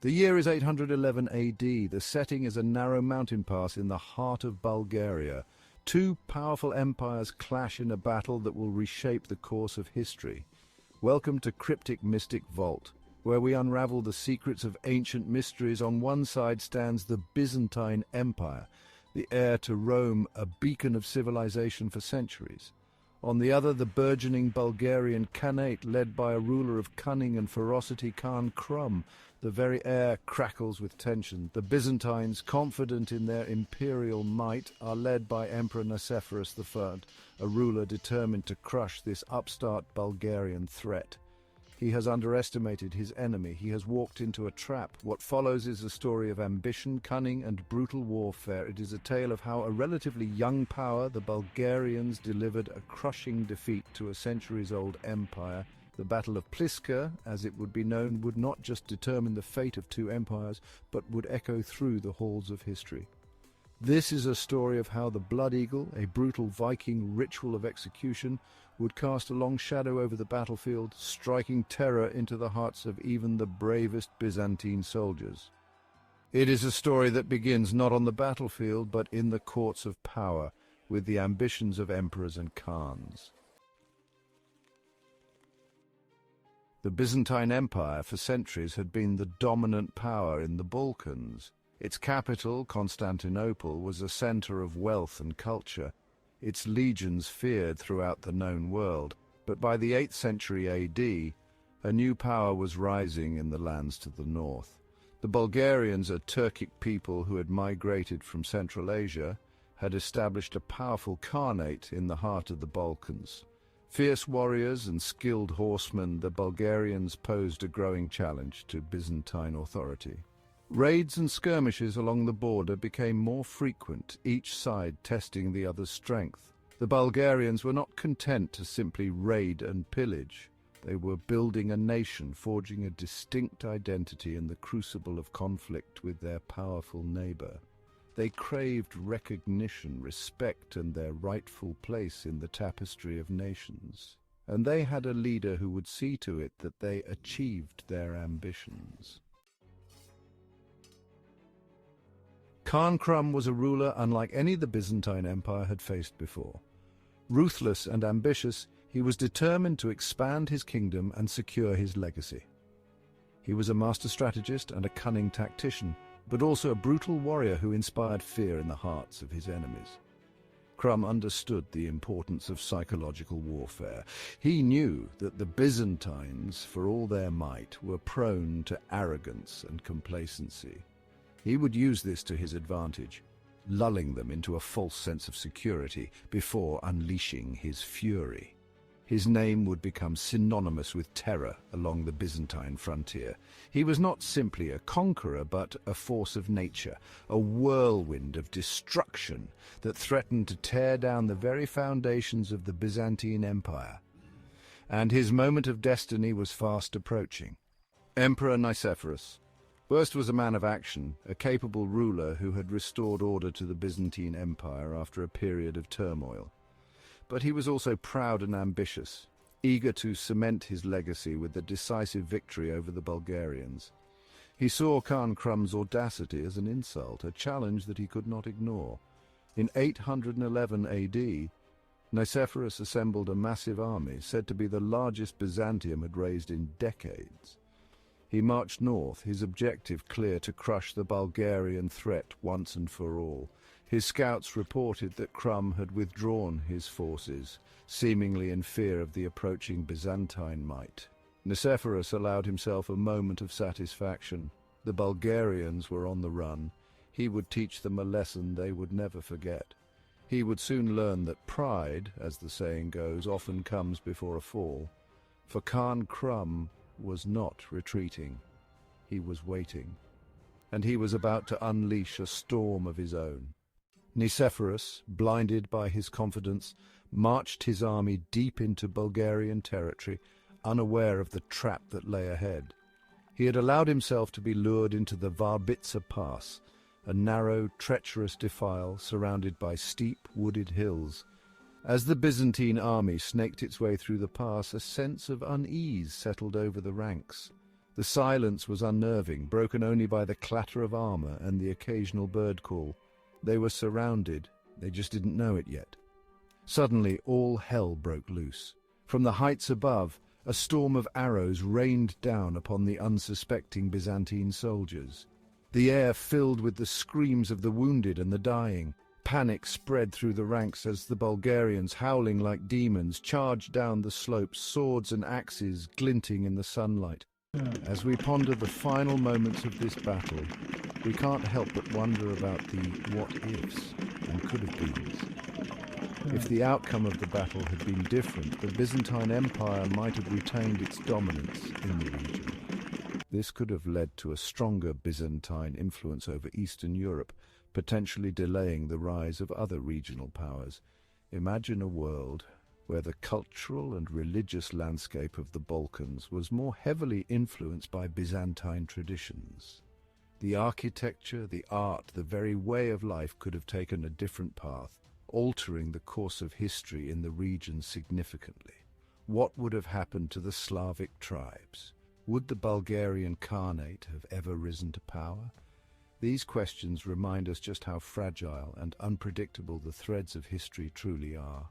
The year is 811 AD. The setting is a narrow mountain pass in the heart of Bulgaria. Two powerful empires clash in a battle that will reshape the course of history. Welcome to Cryptic Mystic Vault, where we unravel the secrets of ancient mysteries. On one side stands the Byzantine Empire, the heir to Rome, a beacon of civilization for centuries. On the other, the burgeoning Bulgarian Khanate, led by a ruler of cunning and ferocity, Tsar Krum. The very air crackles with tension. The Byzantines, confident in their imperial might, are led by Emperor Nicephorus I, a ruler determined to crush this upstart Bulgarian threat. He has underestimated his enemy. He has walked into a trap. What follows is a story of ambition, cunning, and brutal warfare. It is a tale of how a relatively young power, the Bulgarians, delivered a crushing defeat to a centuries-old empire. The Battle of Pliska, as it would be known, would not just determine the fate of two empires, but would echo through the halls of history. This is a story of how the Blood Eagle, a brutal Viking ritual of execution, would cast a long shadow over the battlefield, striking terror into the hearts of even the bravest Byzantine soldiers. It is a story that begins not on the battlefield, but in the courts of power, with the ambitions of emperors and khans. The Byzantine Empire for centuries had been the dominant power in the Balkans. Its capital, Constantinople, was a center of wealth and culture. Its legions feared throughout the known world. But by the 8th century AD, a new power was rising in the lands to the north. The Bulgarians, a Turkic people who had migrated from Central Asia, had established a powerful Khanate in the heart of the Balkans. Fierce warriors and skilled horsemen, the Bulgarians posed a growing challenge to Byzantine authority. Raids and skirmishes along the border became more frequent, each side testing the other's strength. The Bulgarians were not content to simply raid and pillage. They were building a nation, forging a distinct identity in the crucible of conflict with their powerful neighbor. They craved recognition, respect, and their rightful place in the tapestry of nations. And they had a leader who would see to it that they achieved their ambitions. Tsar Krum was a ruler unlike any the Byzantine Empire had faced before. Ruthless and ambitious, he was determined to expand his kingdom and secure his legacy. He was a master strategist and a cunning tactician, but also a brutal warrior who inspired fear in the hearts of his enemies. Krum understood the importance of psychological warfare. He knew that the Byzantines, for all their might, were prone to arrogance and complacency. He would use this to his advantage, lulling them into a false sense of security before unleashing his fury. His name would become synonymous with terror along the Byzantine frontier. He was not simply a conqueror, but a force of nature, a whirlwind of destruction that threatened to tear down the very foundations of the Byzantine Empire. And his moment of destiny was fast approaching. Emperor Nicephorus first was a man of action, a capable ruler who had restored order to the Byzantine Empire after a period of turmoil. But he was also proud and ambitious, eager to cement his legacy with a decisive victory over the Bulgarians. He saw Tsar Krum's audacity as an insult, a challenge that he could not ignore. In 811 AD, Nicephorus assembled a massive army, said to be the largest Byzantium had raised in decades. He marched north, his objective clear: to crush the Bulgarian threat once and for all. His scouts reported that Krum had withdrawn his forces, seemingly in fear of the approaching Byzantine might. Nicephorus allowed himself a moment of satisfaction. The Bulgarians were on the run. He would teach them a lesson they would never forget. He would soon learn that pride, as the saying goes, often comes before a fall. For Tsar Krum was not retreating. He was waiting. And he was about to unleash a storm of his own. Nicephorus, blinded by his confidence, marched his army deep into Bulgarian territory, unaware of the trap that lay ahead. He had allowed himself to be lured into the Varbitsa Pass, a narrow, treacherous defile surrounded by steep, wooded hills. As the Byzantine army snaked its way through the pass, a sense of unease settled over the ranks. The silence was unnerving, broken only by the clatter of armor and the occasional bird call. They were surrounded, they just didn't know it yet. Suddenly, all hell broke loose. From the heights above, a storm of arrows rained down upon the unsuspecting Byzantine soldiers. The air filled with the screams of the wounded and the dying. Panic spread through the ranks as the Bulgarians, howling like demons, charged down the slopes, swords and axes glinting in the sunlight. As we ponder the final moments of this battle, we can't help but wonder about the what-ifs and could-have-beens. If the outcome of the battle had been different, the Byzantine Empire might have retained its dominance in the region. This could have led to a stronger Byzantine influence over Eastern Europe, potentially delaying the rise of other regional powers. Imagine a world where the cultural and religious landscape of the Balkans was more heavily influenced by Byzantine traditions. The architecture, the art, the very way of life could have taken a different path, altering the course of history in the region significantly. What would have happened to the Slavic tribes? Would the Bulgarian Khanate have ever risen to power? These questions remind us just how fragile and unpredictable the threads of history truly are.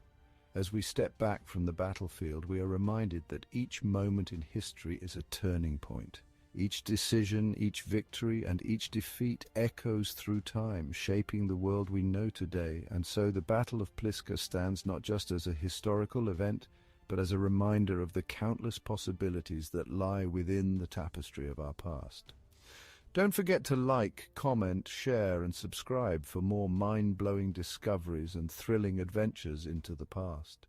As we step back from the battlefield, we are reminded that each moment in history is a turning point. Each decision, each victory, and each defeat echoes through time, shaping the world we know today. And so the Battle of Pliska stands not just as a historical event, but as a reminder of the countless possibilities that lie within the tapestry of our past. Don't forget to like, comment, share, and subscribe for more mind-blowing discoveries and thrilling adventures into the past.